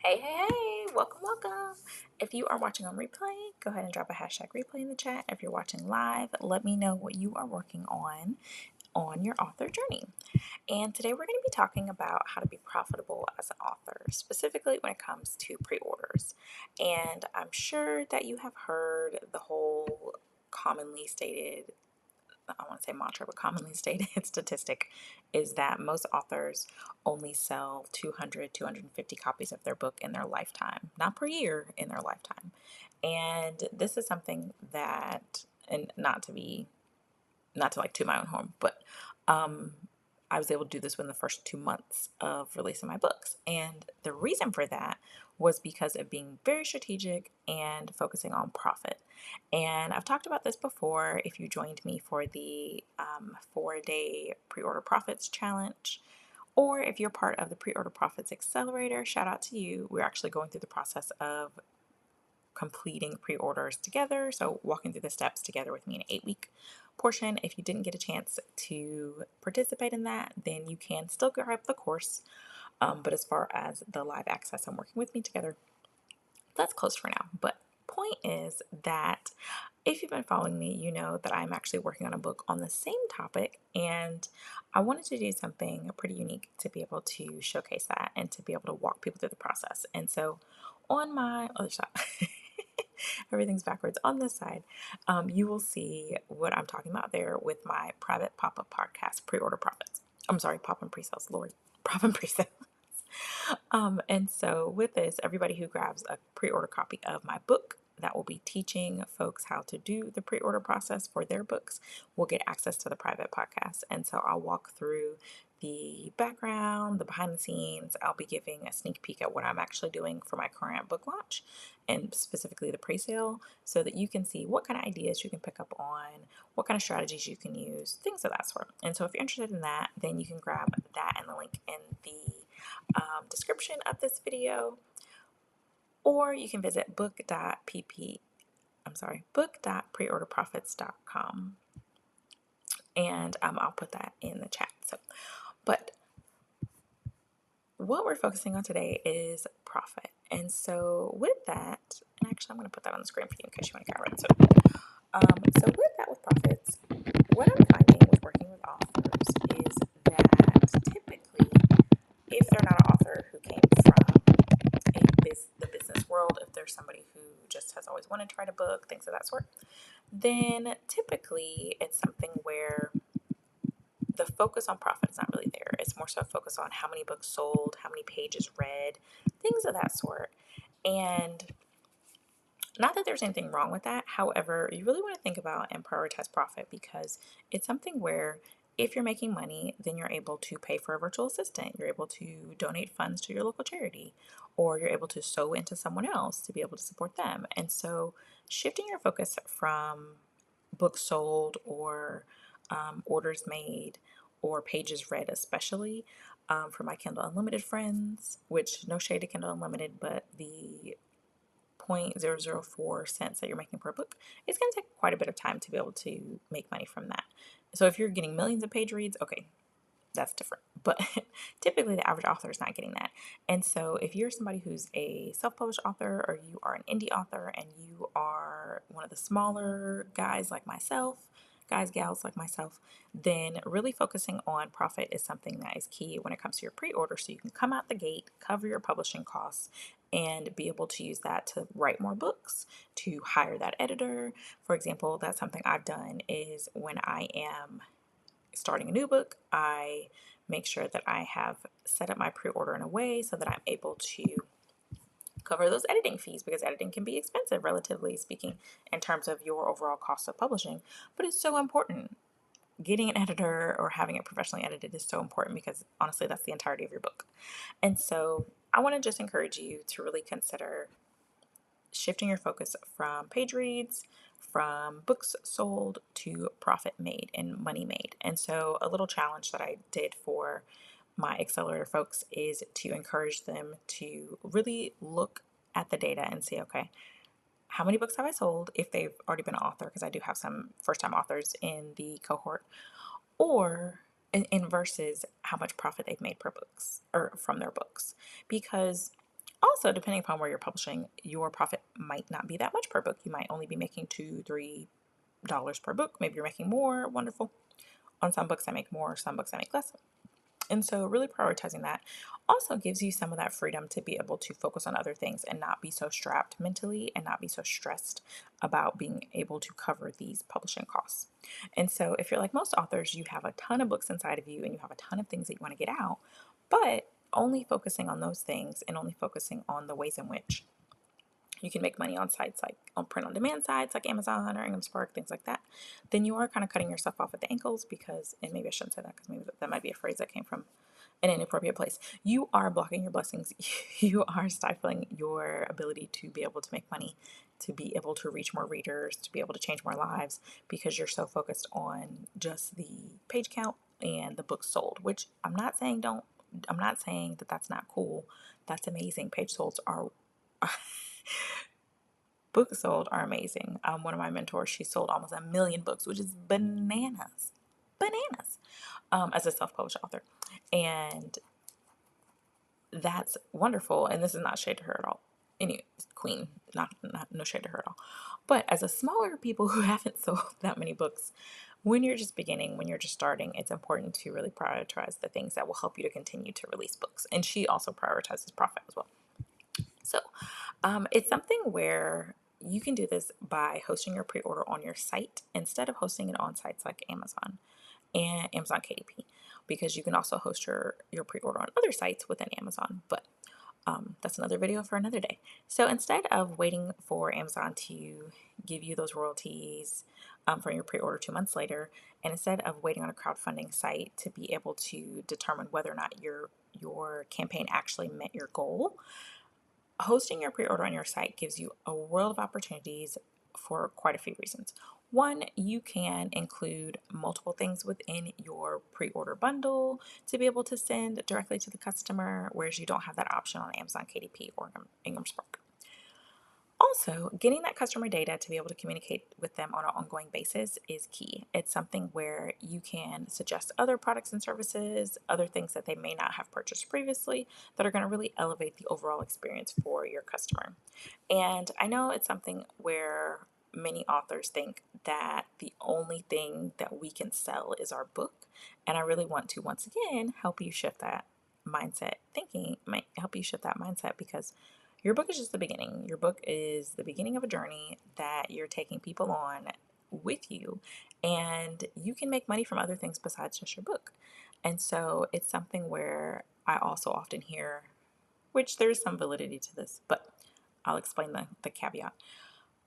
Hey, welcome. If you are watching on replay, go ahead and drop a hashtag replay in the chat. If you're watching live, let me know what you are working on your author journey. And today we're going to be talking about how to be profitable as an author, specifically when it comes to pre-orders. And I'm sure that you have heard the whole commonly stated, I want to say mantra, but commonly stated statistic is that most authors only sell 200, 250 copies of their book in their lifetime, not per year, in their lifetime. And this is something that, and not to like toot my own horn, but I was able to do this within the first 2 months of releasing my books. And the reason for that was because of being very strategic and focusing on profit. And I've talked about this before. If you joined me for the 4-day pre-order profits challenge, or if you're part of the pre-order profits accelerator, shout out to you. We're actually going through the process of completing pre-orders together, so walking through the steps together with me in an 8-week portion. If you didn't get a chance to participate in that, then you can still grab the course, but as far as the live access and working with me together, that's closed for now. But point is that if you've been following me, you know that I'm actually working on a book on the same topic, and I wanted to do something pretty unique to be able to showcase that and to be able to walk people through the process. And so on my other side, everything's backwards. On this side, you will see what I'm talking about there with my private pop-up podcast, Pre-Order Profits. I'm sorry, pop-up pre-sales, Lord, pop-up pre-sales. And so with this, everybody who grabs a pre-order copy of my book that will be teaching folks how to do the pre-order process for their books will get access to the private podcast. And so I'll walk through the background, the behind the scenes. I'll be giving a sneak peek at what I'm actually doing for my current book launch and specifically the pre-sale, so that you can see what kind of ideas you can pick up on, what kind of strategies you can use, things of that sort. And so if you're interested in that, then you can grab that and the link in the description of this video, or you can visit book.preorderprofits.com, and I'll put that in the chat. So, but what we're focusing on today is profit. And so with that, and actually I'm going to put that on the screen for you in case you want to get it. So with that, with profits, what I'm finding with working with authors is that typically, if they're not an author who came from the business world, if there's somebody who just has always wanted to write a book, things of that sort, then typically it's something where the focus on profit is not really there. It's more so a focus on how many books sold, how many pages read, things of that sort. And not that there's anything wrong with that. However, you really want to think about and prioritize profit, because it's something where if you're making money, then you're able to pay for a virtual assistant. You're able to donate funds to your local charity, or you're able to sow into someone else to be able to support them. And so shifting your focus from books sold or orders made or pages read, especially for my Kindle Unlimited friends, which no shade to Kindle Unlimited, but the 0.004 cents that you're making per book, it's going to take quite a bit of time to be able to make money from that. So if you're getting millions of page reads, okay, that's different. But typically the average author is not getting that. And so if you're somebody who's a self-published author, or you are an indie author and you are one of the smaller guys like myself, gals like myself, then really focusing on profit is something that is key when it comes to your pre-order, so you can come out the gate, cover your publishing costs, and be able to use that to write more books, to hire that editor. For example, that's something I've done is when I am starting a new book, I make sure that I have set up my pre-order in a way so that I'm able to cover those editing fees, because editing can be expensive, relatively speaking, in terms of your overall cost of publishing. But it's so important. Getting an editor or having it professionally edited is so important, because honestly, that's the entirety of your book. And so I want to just encourage you to really consider shifting your focus from page reads, from books sold, to profit made and money made. And so a little challenge that I did for my accelerator folks is to encourage them to really look at the data and see, okay, how many books have I sold if they've already been an author, because I do have some first-time authors in the cohort, or in versus how much profit they've made per books or from their books. Because Also, depending upon where you're publishing, your profit might not be that much per book. You might only be making $2-3 per book. Maybe you're making more. Wonderful. On some books I make more, some books I make less. And so really prioritizing that also gives you some of that freedom to be able to focus on other things and not be so strapped mentally and not be so stressed about being able to cover these publishing costs. And so if you're like most authors, you have a ton of books inside of you and you have a ton of things that you want to get out, but only focusing on those things and only focusing on the ways in which you can make money on sites like on print on demand sites like Amazon or Ingham Spark, things like that, then you are kind of cutting yourself off at the ankles because, and maybe I shouldn't say that because maybe that might be a phrase that came from an inappropriate place. You are blocking your blessings. You are stifling your ability to be able to make money, to be able to reach more readers, to be able to change more lives because you're so focused on just the page count and the books sold, which I'm not saying that that's not cool. That's amazing. Page solds are books sold are amazing. One of my mentors, she sold almost 1 million books, which is bananas, bananas, as a self-published author. And that's wonderful. And this is not shade to her at all. Anyway, queen, not no shade to her at all. But as a smaller people who haven't sold that many books, when you're just beginning, when you're just starting, it's important to really prioritize the things that will help you to continue to release books. And she also prioritizes profit as well. So it's something where you can do this by hosting your pre-order on your site instead of hosting it on sites like Amazon and Amazon KDP, because you can also host your pre-order on other sites within Amazon. But that's another video for another day. So instead of waiting for Amazon to give you those royalties from your pre-order 2 months later, and instead of waiting on a crowdfunding site to be able to determine whether or not your campaign actually met your goal, hosting your pre-order on your site gives you a world of opportunities for quite a few reasons. One, you can include multiple things within your pre-order bundle to be able to send directly to the customer, whereas you don't have that option on Amazon KDP or Ingham Spark. Also, getting that customer data to be able to communicate with them on an ongoing basis is key. It's something where you can suggest other products and services, other things that they may not have purchased previously that are going to really elevate the overall experience for your customer. And I know it's something where many authors think that the only thing that we can sell is our book. And I really want to, once again, help you shift that mindset because your book is just the beginning. Your book is the beginning of a journey that you're taking people on with you, and you can make money from other things besides just your book. And so it's something where I also often hear, which there's some validity to this, but I'll explain the caveat,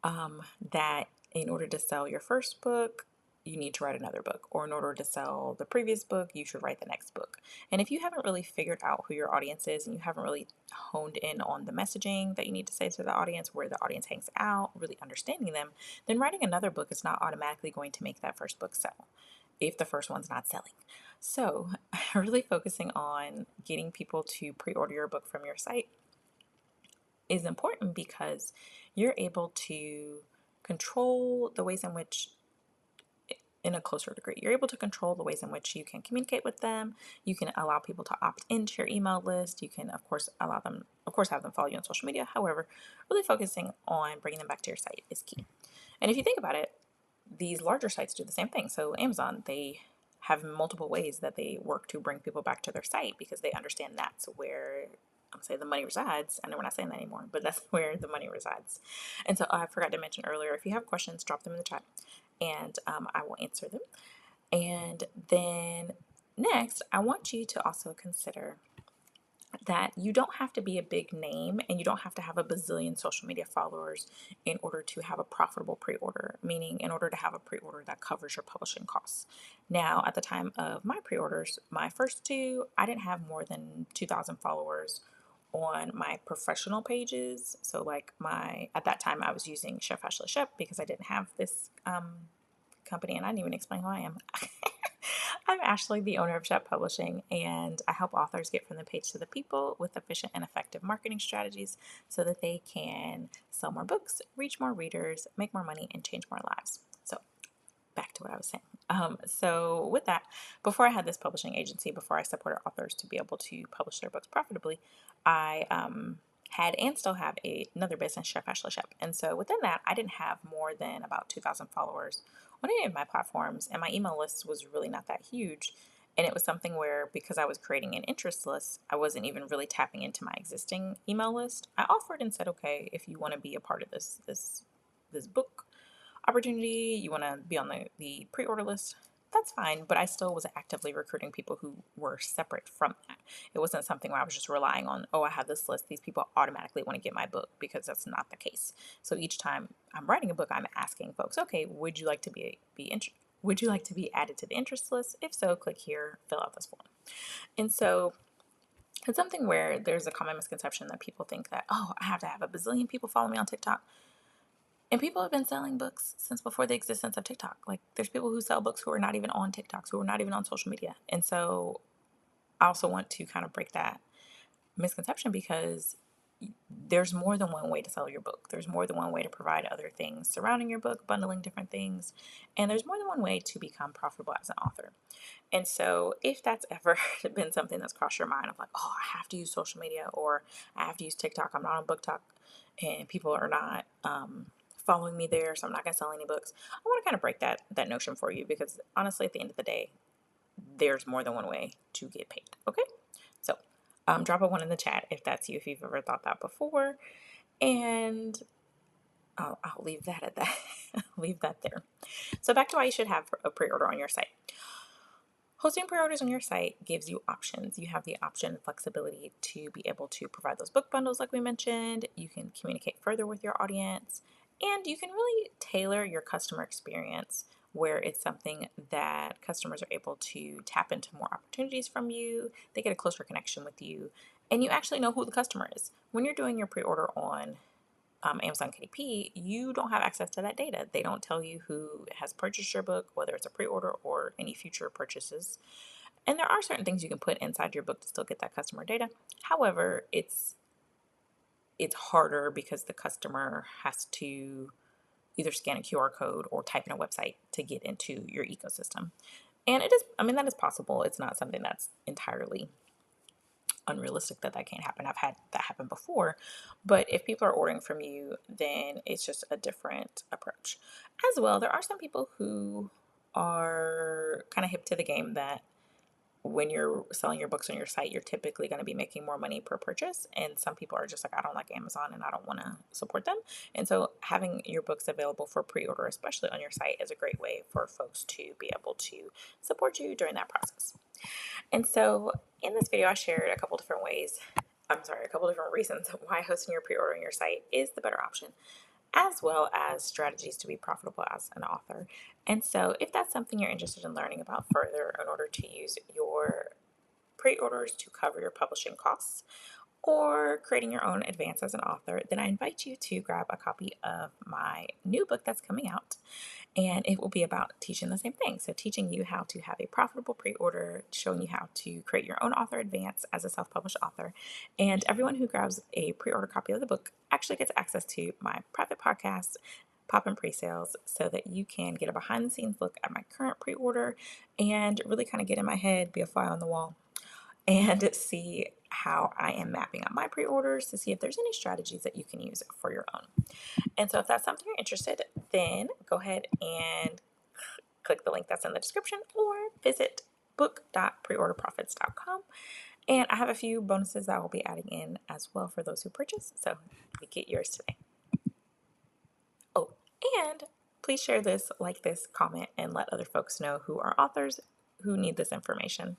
that in order to sell your first book, you need to write another book, or in order to sell the previous book, you should write the next book. And if you haven't really figured out who your audience is and you haven't really honed in on the messaging that you need to say to the audience, where the audience hangs out, really understanding them, then writing another book is not automatically going to make that first book sell if the first one's not selling. So, really focusing on getting people to pre-order your book from your site is important because you're able to control the ways in which, in a closer degree, you're able to control the ways in which you can communicate with them. You can allow people to opt into your email list. You can, of course, have them follow you on social media. However, really focusing on bringing them back to your site is key. And if you think about it, these larger sites do the same thing. So Amazon, they have multiple ways that they work to bring people back to their site because they understand that's where I'm saying the money resides. I know we're not saying that anymore, but that's where the money resides. And so I forgot to mention earlier, if you have questions, drop them in the chat and I will answer them. And then next, I want you to also consider that you don't have to be a big name and you don't have to have a bazillion social media followers in order to have a profitable pre-order, meaning in order to have a pre-order that covers your publishing costs. Now, at the time of my pre-orders, my first two, I didn't have more than 2,000 followers on my professional pages. So like at that time I was using Chef Ashley Shep because I didn't have this company, and I didn't even explain who I am. I'm Ashley, the owner of Shep Publishing, and I help authors get from the page to the people with efficient and effective marketing strategies so that they can sell more books, reach more readers, make more money, and change more lives. So back to what I was saying. So with that, before I had this publishing agency, before I supported authors to be able to publish their books profitably, I had and still have another business, Chef Ashley Shep. And so within that, I didn't have more than about 2,000 followers on any of my platforms, and my email list was really not that huge. And it was something where, because I was creating an interest list, I wasn't even really tapping into my existing email list. I offered and said, okay, if you want to be a part of this book opportunity, you want to be on the pre-order list, that's fine. But I still was actively recruiting people who were separate from that. It wasn't something where I was just relying on, oh, I have this list, these people automatically want to get my book, because that's not the case. So each time I'm writing a book, I'm asking folks, okay, would you like to would you like to be added to the interest list? If so, click here, fill out this form. And so it's something where there's a common misconception that people think that, oh, I have to have a bazillion people follow me on TikTok. And people have been selling books since before the existence of TikTok. Like, there's people who sell books who are not even on TikToks, who are not even on social media. And so I also want to kind of break that misconception, because there's more than one way to sell your book. There's more than one way to provide other things surrounding your book, bundling different things. And there's more than one way to become profitable as an author. And so if that's ever been something that's crossed your mind of like, oh, I have to use social media, or I have to use TikTok, I'm not on BookTok, and people are not following me there, so I'm not going to sell any books. I want to kind of break that notion for you, because honestly, at the end of the day, there's more than one way to get paid. Okay, so drop a one in the chat if that's you, if you've ever thought that before, and I'll leave that at that. Leave that there. So back to why you should have a pre-order on your site. Hosting pre-orders on your site gives you options. You have the option and flexibility to be able to provide those book bundles like we mentioned. You can communicate further with your audience, and you can really tailor your customer experience where it's something that customers are able to tap into more opportunities from you. They get a closer connection with you, and you actually know who the customer is. When you're doing your pre-order on Amazon KDP, you don't have access to that data. They don't tell you who has purchased your book, whether it's a pre-order or any future purchases. And there are certain things you can put inside your book to still get that customer data. However, it's harder because the customer has to either scan a QR code or type in a website to get into your ecosystem. And it is, I mean, that is possible. It's not something that's entirely unrealistic that can't happen. I've had that happen before. But if people are ordering from you, then it's just a different approach. As well, there are some people who are kind of hip to the game that when you're selling your books on your site, you're typically going to be making more money per purchase. And some people are just like, I don't like Amazon and I don't want to support them. And so having your books available for pre-order, especially on your site, is a great way for folks to be able to support you during that process. And so in this video, I shared a couple different reasons why hosting your pre-order on your site is the better option, as well as strategies to be profitable as an author. And so if that's something you're interested in learning about further in order to use your pre-orders to cover your publishing costs or creating your own advance as an author, then I invite you to grab a copy of my new book that's coming out. And it will be about teaching the same thing. So teaching you how to have a profitable pre-order, showing you how to create your own author advance as a self-published author. And everyone who grabs a pre-order copy of the book actually gets access to my private podcast, Pop-in Pre-Sales, so that you can get a behind-the-scenes look at my current pre-order and really kind of get in my head, be a fly on the wall, and see how I am mapping out my pre-orders to see if there's any strategies that you can use for your own. And so if that's something you're interested, then go ahead and click the link that's in the description or visit book.preorderprofits.com. And I have a few bonuses that I will be adding in as well for those who purchase. So you get yours today. Oh, and please share this, like this, comment, and let other folks know who are authors who need this information.